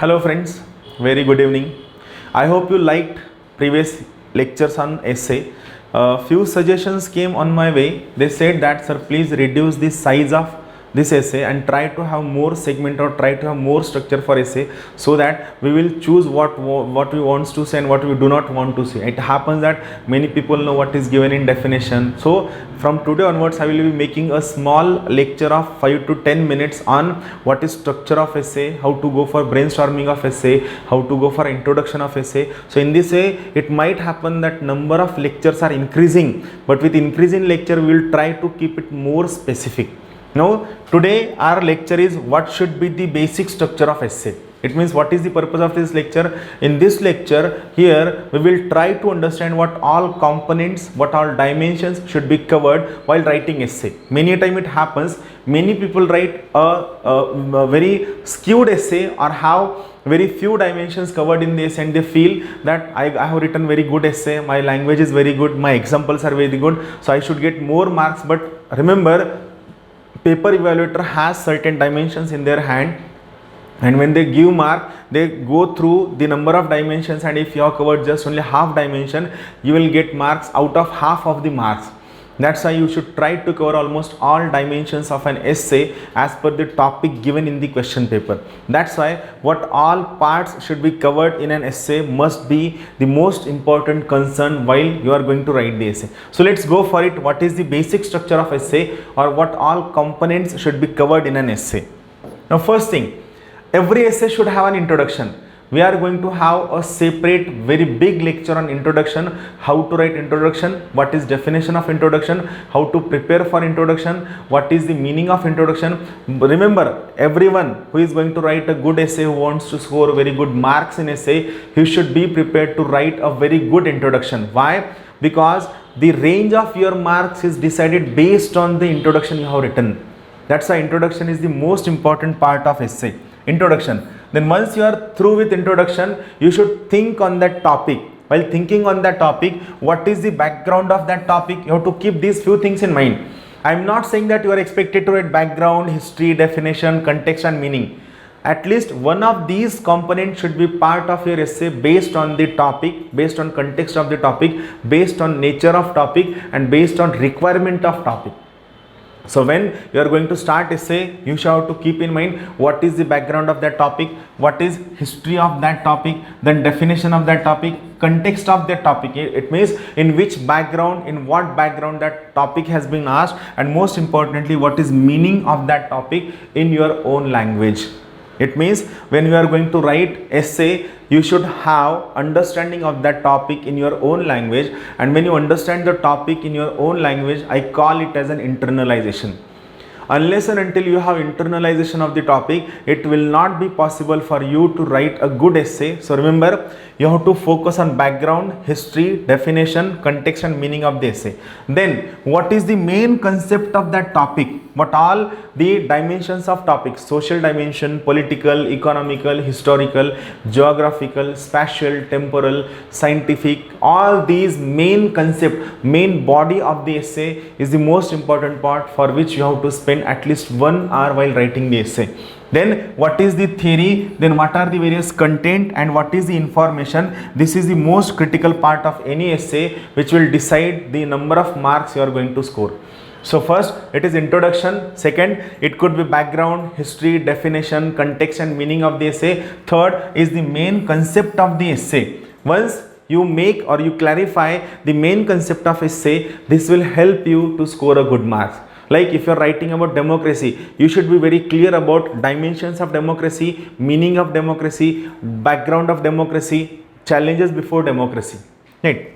Hello friends, very good evening. I hope you liked previous lectures on essay. Few suggestions came on my way. They said that sir, please reduce the size of this essay and try to have more segment or try to have more structure for essay, so that we will choose what we want to say and what we do not want to say. It happens that many people know what is given in definition. So from today onwards, I will be making a small lecture of 5 to 10 minutes on what is structure of essay, how to go for brainstorming of essay, how to go for introduction of essay. So in this way, it might happen that number of lectures are increasing, but with increasing lecture, we will try to keep it more specific. Now, today our lecture is what should be the basic structure of essay. It means what is the purpose of this lecture. In this lecture here we will try to understand what all components, what all dimensions should be covered while writing essay. Many a time it happens, many people write a very skewed essay or have very few dimensions covered in this, and they feel that I have written very good essay, my language is very good, my examples are very good, so I should get more marks. But remember, paper evaluator has certain dimensions in their hand, and when they give mark, they go through the number of dimensions, and if you have covered just only half dimension, you will get marks out of half of the marks. That's why you should try to cover almost all dimensions of an essay as per the topic given in the question paper. That's why what all parts should be covered in an essay must be the most important concern while you are going to write the essay. So let's go for it. What is the basic structure of essay, or what all components should be covered in an essay? Now first thing, every essay should have an introduction. We are going to have a separate very big lecture on introduction, how to write introduction, what is definition of introduction, how to prepare for introduction, what is the meaning of introduction. Remember, everyone who is going to write a good essay, who wants to score very good marks in essay, he should be prepared to write a very good introduction. Why? Because the range of your marks is decided based on the introduction you have written. That's why introduction is the most important part of essay. Introduction. Then once you are through with introduction, you should think on that topic. While thinking on that topic, what is the background of that topic? You have to keep these few things in mind. I am not saying that you are expected to write background, history, definition, context and meaning. At least one of these components should be part of your essay based on the topic, based on context of the topic, based on nature of topic, and based on requirement of topic. So when you are going to start essay, you should have to keep in mind what is the background of that topic, what is history of that topic, then definition of that topic, context of that topic. It means in which background, in what background that topic has been asked, and most importantly, what is meaning of that topic in your own language. It means when you are going to write essay, you should have understanding of that topic in your own language, and when you understand the topic in your own language, I call it as an internalization. Unless and until you have internalization of the topic, it will not be possible for you to write a good essay. So remember, you have to focus on background, history, definition, context and meaning of the essay. Then what is the main concept of that topic? What all the dimensions of topics: social dimension, political, economical, historical, geographical, spatial, temporal, scientific, all these main concept, main body of the essay is the most important part, for which you have to spend at least 1 hour while writing the essay. Then what is the theory, then what are the various content, and what is the information. This is the most critical part of any essay, which will decide the number of marks you are going to score. So first it is introduction, second it could be background, history, definition, context and meaning of the essay, third is the main concept of the essay. Once you make or you clarify the main concept of essay, this will help you to score a good marks. Like if you are writing about democracy, you should be very clear about dimensions of democracy, meaning of democracy, background of democracy, challenges before democracy. Right.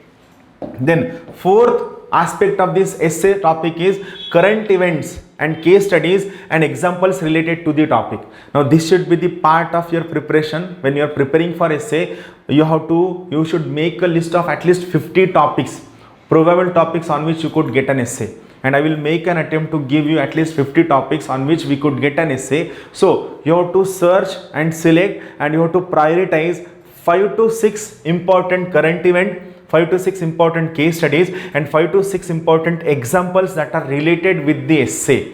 Then fourth aspect of this essay topic is current events and case studies and examples related to the topic. Now this should be the part of your preparation. When you are preparing for essay, you should make a list of at least 50 topics, probable topics on which you could get an essay. And I will make an attempt to give you at least 50 topics on which we could get an essay. So you have to search and select, and you have to prioritize 5 to 6 important current event, 5 to 6 important case studies and 5 to 6 important examples that are related with the essay.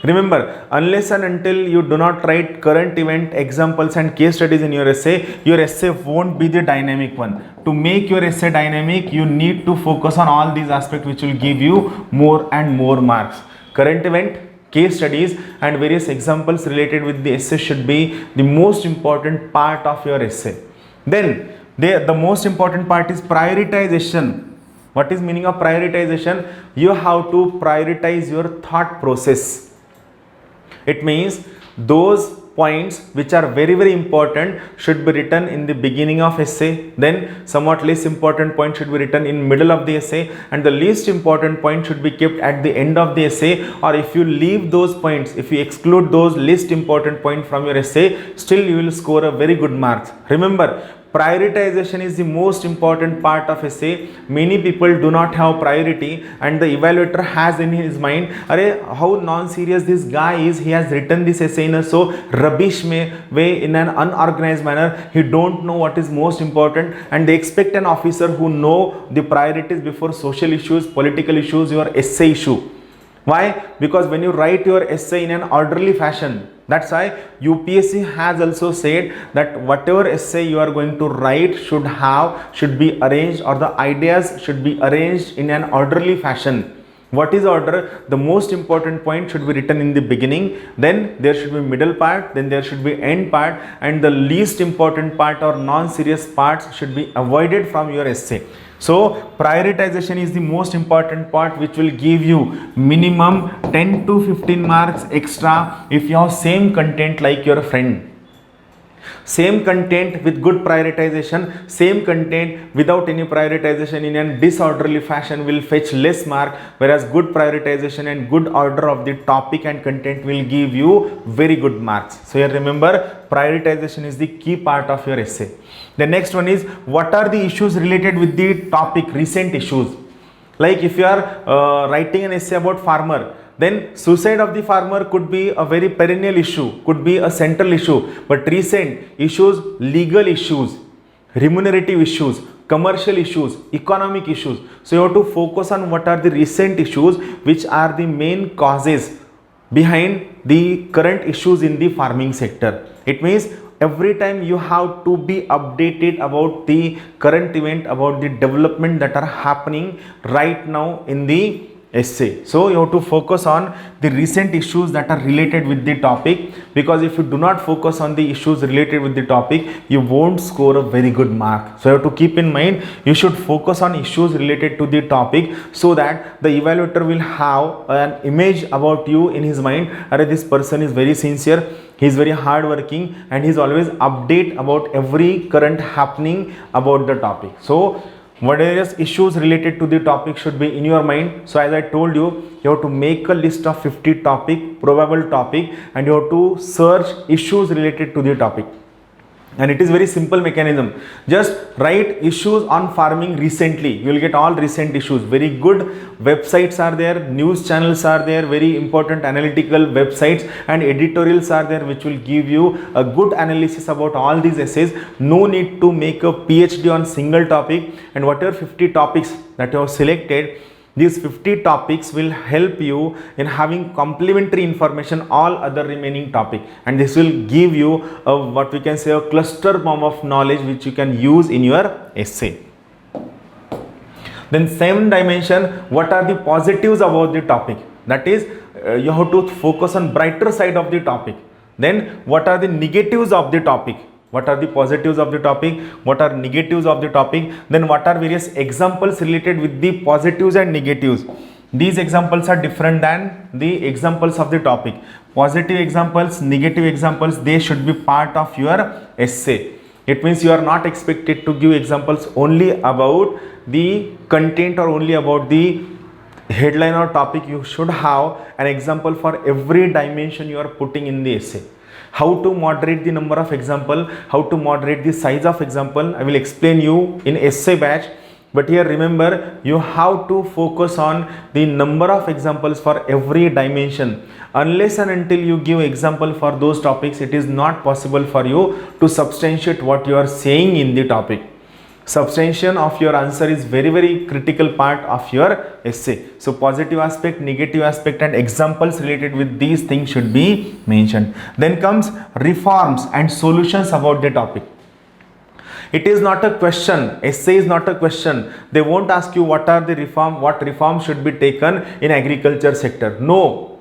Remember, unless and until you do not write current event examples and case studies in your essay won't be the dynamic one. To make your essay dynamic, you need to focus on all these aspects which will give you more and more marks. Current event, case studies and various examples related with the essay should be the most important part of your essay. Then the most important part is prioritization. What is meaning of prioritization? You have to prioritize your thought process. It means those points which are very important should be written in the beginning of essay, then somewhat less important point should be written in middle of the essay, and the least important point should be kept at the end of the essay. Or if you leave those points, if you exclude those least important point from your essay, still you will score a very good marks. Remember, prioritization is the most important part of essay. Many people do not have priority, and the evaluator has in his mind, "Arey, how non-serious this guy is. He has written this essay in a so rubbish way, in an unorganized manner. He don't know what is most important." And they expect an officer who know the priorities before social issues, political issues, your essay issue. Why? Because when you write your essay in an orderly fashion, that's why UPSC has also said that whatever essay you are going to write should be arranged, or the ideas should be arranged in an orderly fashion. What is order? The most important point should be written in the beginning, then there should be middle part, then there should be end part, and the least important part or non-serious parts should be avoided from your essay. So prioritization is the most important part, which will give you minimum 10 to 15 marks extra if you have same content like your friend. Same content with good prioritization, same content without any prioritization in a disorderly fashion will fetch less mark, whereas good prioritization and good order of the topic and content will give you very good marks. So here remember, prioritization is the key part of your essay. The next one is, what are the issues related with the topic, recent issues. Like if you are writing an essay about farmer, then suicide of the farmer could be a very perennial issue, could be a central issue, but recent issues, legal issues, remunerative issues, commercial issues, economic issues. So you have to focus on what are the recent issues which are the main causes behind the current issues in the farming sector. It means every time you have to be updated about the current event, about the development that are happening right now in the essay. So you have to focus on the recent issues that are related with the topic, because if you do not focus on the issues related with the topic, you won't score a very good mark. So you have to keep in mind, you should focus on issues related to the topic, so that the evaluator will have an image about you in his mind. This person is very sincere, he is very hardworking, and he is always update about every current happening about the topic. So various issues related to the topic should be in your mind. So as I told you, you have to make a list of 50 probable topic, and you have to search issues related to the topic. And it is very simple mechanism. Just write issues on farming recently. You will get all recent issues. Very good websites are there, news channels are there, very important analytical websites and editorials are there, which will give you a good analysis about all these essays. No need to make a PhD on single topic, and whatever 50 topics that you have selected, these 50 topics will help you in having complementary information all other remaining topic, and this will give you what we can say a cluster bomb of knowledge which you can use in your essay. Then same dimension, what are the positives about the topic? That is, you have to focus on brighter side of the topic. Then what are the negatives of the topic? What are the positives of the topic? What are negatives of the topic? Then what are various examples related with the positives and negatives? These examples are different than the examples of the topic. Positive examples, negative examples, they should be part of your essay. It means you are not expected to give examples only about the content or only about the headline or topic. You should have an example for every dimension you are putting in the essay. How to moderate the number of example, how to moderate the size of example, I will explain you in essay batch. But here remember, you have to focus on the number of examples for every dimension. Unless and until you give example for those topics, it is not possible for you to substantiate what you are saying in the topic. Substantiation of your answer is very critical part of your essay. So positive aspect, negative aspect and examples related with these things should be mentioned. Then comes reforms and solutions about the topic. It is not a question, essay is not a question. They won't ask you what reform should be taken in agriculture sector. No.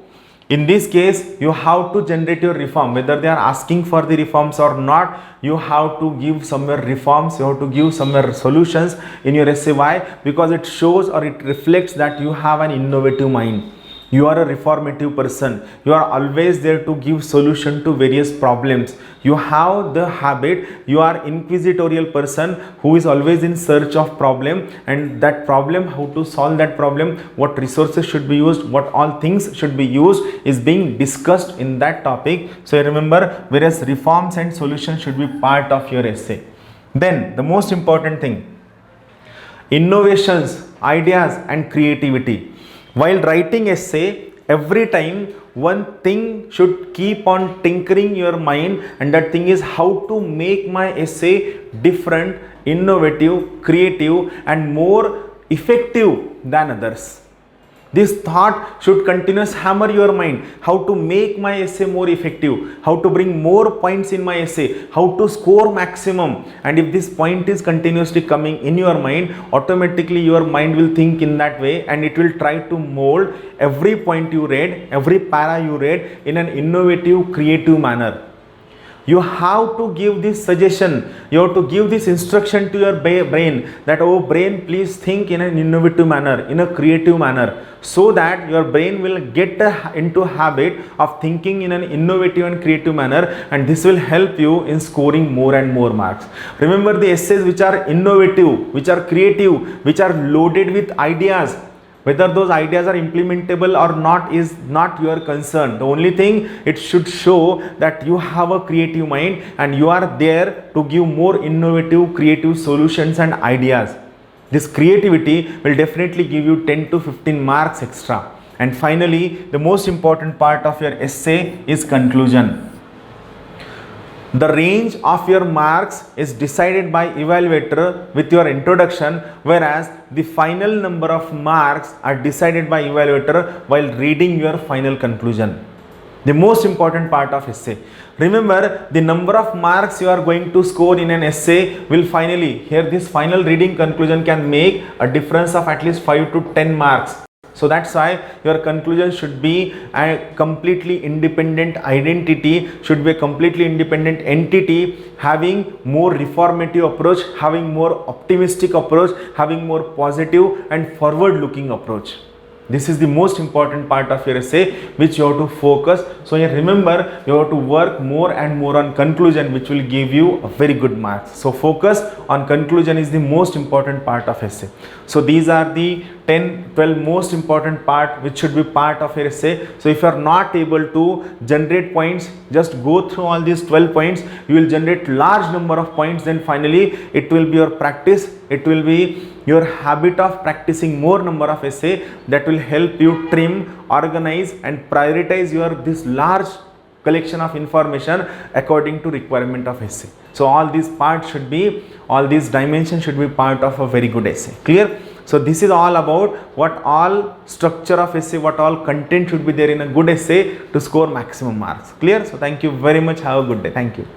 In this case, you have to generate your reform, whether they are asking for the reforms or not. You have to give somewhere reforms, you have to give somewhere solutions in your essay. Why? Because it shows or it reflects that you have an innovative mind. You are a reformative person. You are always there to give solution to various problems. You have the habit, you are inquisitorial person who is always in search of problem, and that problem, how to solve that problem, what resources should be used, what all things should be used is being discussed in that topic. So remember, various reforms and solutions should be part of your essay. Then the most important thing, innovations, ideas and creativity. While writing essay, every time one thing should keep on tinkering your mind, and that thing is how to make my essay different, innovative, creative and more effective than others. This thought should continuously hammer your mind, how to make my essay more effective, how to bring more points in my essay, how to score maximum. And if this point is continuously coming in your mind, automatically your mind will think in that way, and it will try to mold every point you read, every para you read in an innovative, creative manner. You have to give this suggestion, you have to give this instruction to your brain that, oh brain, please think in an innovative manner, in a creative manner, so that your brain will get into habit of thinking in an innovative and creative manner, and this will help you in scoring more and more marks. Remember, the essays which are innovative, which are creative, which are loaded with ideas, whether those ideas are implementable or not is not your concern. The only thing, it should show that you have a creative mind and you are there to give more innovative, creative solutions and ideas. This creativity will definitely give you 10 to 15 marks extra. And finally, the most important part of your essay is conclusion. The range of your marks is decided by evaluator with your introduction, whereas the final number of marks are decided by evaluator while reading your final conclusion. The most important part of essay. Remember, the number of marks you are going to score in an essay will finally, here this final reading conclusion can make a difference of at least 5 to 10 marks. So that's why your conclusion should be a completely independent identity, should be a completely independent entity, having more reformative approach, having more optimistic approach, having more positive and forward looking approach. This is the most important part of your essay which you have to focus. So remember, you have to work more and more on conclusion, which will give you a very good marks. So focus on conclusion is the most important part of essay. So these are the 10-12 most important part which should be part of your essay. So if you are not able to generate points, just go through all these 12 points, you will generate large number of points. Then finally it will be your practice, it will be your habit of practicing more number of essay that will help you trim, organize and prioritize your this large collection of information according to requirement of essay. So all these parts should be, all these dimensions should be part of a very good essay. Clear? So this is all about what all structure of essay, what all content should be there in a good essay to score maximum marks. Clear? So thank you very much. Have a good day. Thank you.